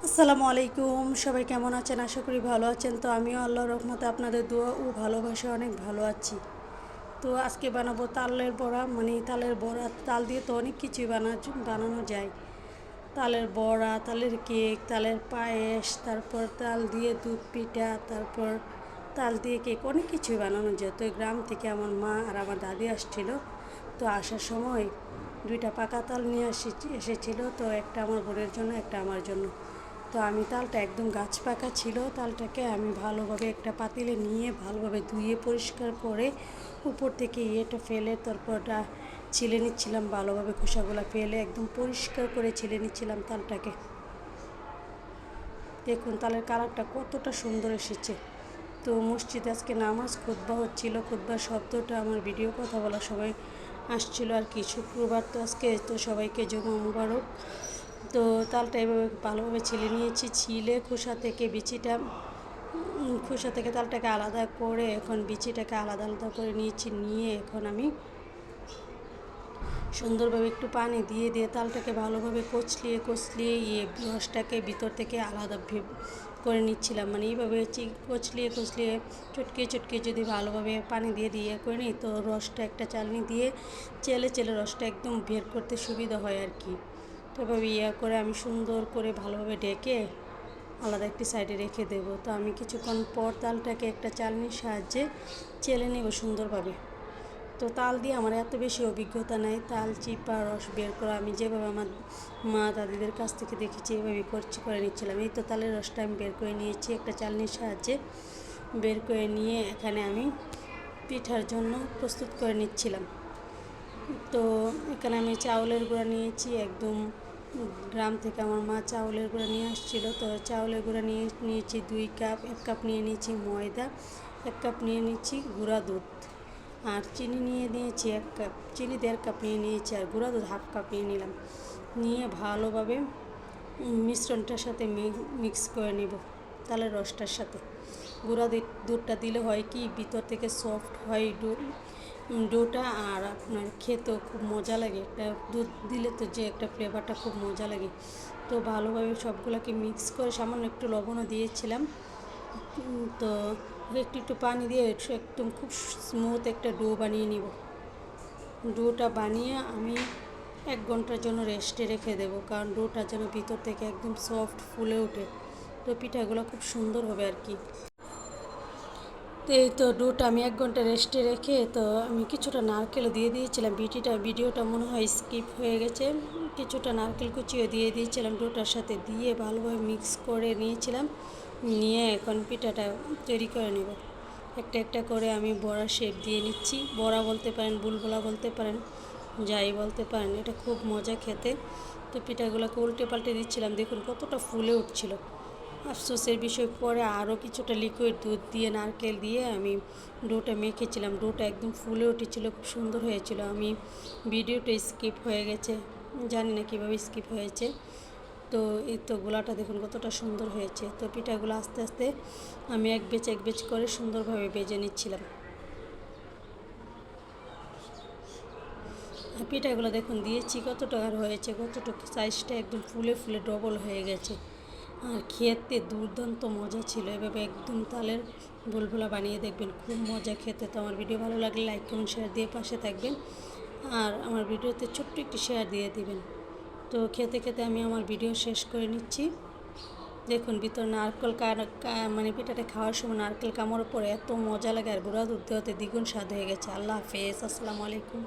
আসসালামু আলাইকুম, সবাই কেমন আছেন? আশা করি ভালো আছেন। তো আমিও আল্লাহর রহমতে আপনাদের দোয়া ও ভালোবাসা অনেক ভালো আছি। তো আজকে বানাবো তালের বড়া, মানে তালের বড়া। তাল দিয়ে তো অনেক কিছুই বানানো যায়। তালের বড়া, তালের কেক, তালের পায়েস, তারপর তাল দিয়ে দুধ পিঠা, তারপর তাল দিয়ে কেক, অনেক কিছুই বানানো যায়। তো গ্রাম থেকে আমার মা আর আমার দাদি আসছিল। তো আসার সময় দুইটা পাকা তাল নিয়ে এসেছিল। তো একটা আমার বোনের জন্য, একটা আমার জন্য। তো আমি তালটা একদম গাছ পাকা ছিল, তালটাকে আমি ভালোভাবে একটা পাতিলে নিয়ে ভালোভাবে ধুয়ে পরিষ্কার করে উপর থেকে ইয়েটা ফেলে তারপরটা ছিলে নিচ্ছিলাম, ভালোভাবে খোসাগুলো ফেলে একদম পরিষ্কার করে ছিলে নিচ্ছিলাম তালটাকে। দেখুন তালের কালারটা কতটা সুন্দর এসেছে। তো মসজিদে আজকে নামাজ খুতবা হচ্ছিল, খুতবার শব্দটা আমার ভিডিও কথা বলা সবাই আসছিল আর কি। শুক্রবার তো আজকে, তো সবাইকে জুমা মুবারক। তো তালটা এভাবে ভালোভাবে ছিলে নিয়েছি, ছিলে খোসা থেকে তালটাকে আলাদা করে এখন বিচিটাকে আলাদা আলাদা করে নিয়েছি। নিয়ে এখন আমি সুন্দরভাবে একটু পানি দিয়ে দিয়ে তালটাকে ভালোভাবে কচলিয়ে রসটাকে ভিতর থেকে আলাদা করে নিচ্ছিলাম। মানে এইভাবে কচলিয়ে চটকিয়ে যদি ভালোভাবে পানি দিয়ে করে নিই, তো রসটা একটা চালনি দিয়ে চেলে রসটা একদম বের করতে সুবিধা হয় আর কি। তো এভাবে করে আমি সুন্দর করে ভালোভাবে ঢেকে আলাদা একটি সাইডে রেখে দেবো। তো আমি কিছুক্ষণ পর তালটাকে একটা চালনির সাহায্যে চেলে নেব সুন্দরভাবে। তো তাল দিয়ে আমার এত বেশি অভিজ্ঞতা নাই, তাল চিপা রস বের করা। আমি যেভাবে আমার মা দাদিদের কাছ থেকে দেখেছি এভাবে করে নিচ্ছিলাম। এই তো তালের রসটা আমি বের করে নিয়েছি একটা চালনির সাহায্যে। বের করে নিয়ে এখানে আমি পিঠার জন্য প্রস্তুত করে নিচ্ছিলাম। তো এখানে আমি চাউলের গুঁড়া নিয়েছি, একদম গ্রাম থেকে আমার মা চাউলের গুঁড়া নিয়ে আসছিলো। তো চাউলের গুঁড়া নিয়েছি 2 কাপ। 1 কাপ নিয়ে নিয়েছি ময়দা, 1 কাপ নিয়ে নিচ্ছি গুঁড়া দুধ, আর চিনি নিয়েছি 1 কাপ, চিনি 1.5 কাপ নিয়ে নিয়েছি, আর গুঁড়া দুধ 1/2 কাপ নিয়ে নিলাম। নিয়ে ভালোভাবে মিশ্রণটার সাথে মিক্স করে নেব তালের রসটার সাথে। গুঁড়া দুধটা দিলে হয় কি, ভিতর থেকে সফট হয় ডোটা, আর আপনার খেতেও খুব মজা লাগে। একটা দুধ দিলে তো যে একটা ফ্লেভারটা খুব মজা লাগে। তো ভালোভাবে সবগুলোকে মিক্স করে সামান্য একটু লবণও দিয়েছিলাম। তো একটু পানি দিয়ে একদম খুব স্মুথ একটা ডো বানিয়ে নিব। ডোটা বানিয়ে আমি 1 ঘন্টার জন্য রেস্টে রেখে দেবো, কারণ ডোটা যেন ভিতর থেকে একদম সফট ফুলে ওঠে। তো পিঠাগুলো খুব সুন্দর হবে আর কি। তো এই তো ডোটা আমি 1 ঘন্টা রেস্টে রেখে, তো আমি কিছুটা নারকেলও দিয়ে দিয়েছিলাম। ভিডিওটা মনে হয় স্কিপ হয়ে গেছে। কিছুটা নারকেল কুচিও দিয়ে দিয়েছিলাম ডোটার সাথে, দিয়ে ভালোভাবে মিক্স করে নিয়েছিলাম। নিয়ে এখন পিঠাটা তৈরি করে নেব। একটা একটা করে আমি বড়া শেপ দিয়ে নিচ্ছি। বড়া বলতে পারেন, বুলবুলা বলতে পারেন, যাই বলতে পারেন, এটা খুব মজা খেতে। তো পিঠাগুলোকে উল্টে পাল্টে দিচ্ছিলাম, দেখুন কতটা ফুলে উঠছিল। আফসোসের বিষয়, পরে আরও কিছুটা লিকুইড দুধ দিয়ে নারকেল দিয়ে আমি ডোটা মেখেছিলাম। ডোটা একদম ফুলে উঠেছিল, খুব সুন্দর হয়েছিল। আমি ভিডিওটা স্কিপ হয়ে গেছে, জানি না কীভাবে স্কিপ হয়েছে। তো এই তো গোলাটা দেখুন কতটা সুন্দর হয়েছে। তো পিঠাগুলো আস্তে আস্তে আমি এক বেচ করে সুন্দরভাবে ভেজে নিচ্ছিলাম। পিঠাগুলো দেখুন দিয়েছি কতটা হয়েছে, কতটুকু সাইজটা একদম ফুলে ফুলে ডবল হয়ে গেছে। আর খেতে দুর্দান্ত মজা ছিল। এভাবে একদম তালের বুলবুলা বানিয়ে দেখবেন, খুব মজা খেতে। তো আমার ভিডিও ভালো লাগলে লাইক কমেন্ট শেয়ার দিয়ে পাশে থাকবেন, আর আমার ভিডিওতে ছোট্ট একটি শেয়ার দিয়ে দিবেন। তো খেতে খেতে আমি আমার ভিডিও শেষ করে নিচ্ছি। দেখুন ভিতর নারকেল মানে পিঠাটা খাওয়ার সময় নারকেল কামড়ের পরে এত মজা লাগে, আর গুঁড়া দুধ দেওয়াতে দ্বিগুণ স্বাদ হয়ে গেছে। আল্লাহ হাফেজ, আসসালামু আলাইকুম।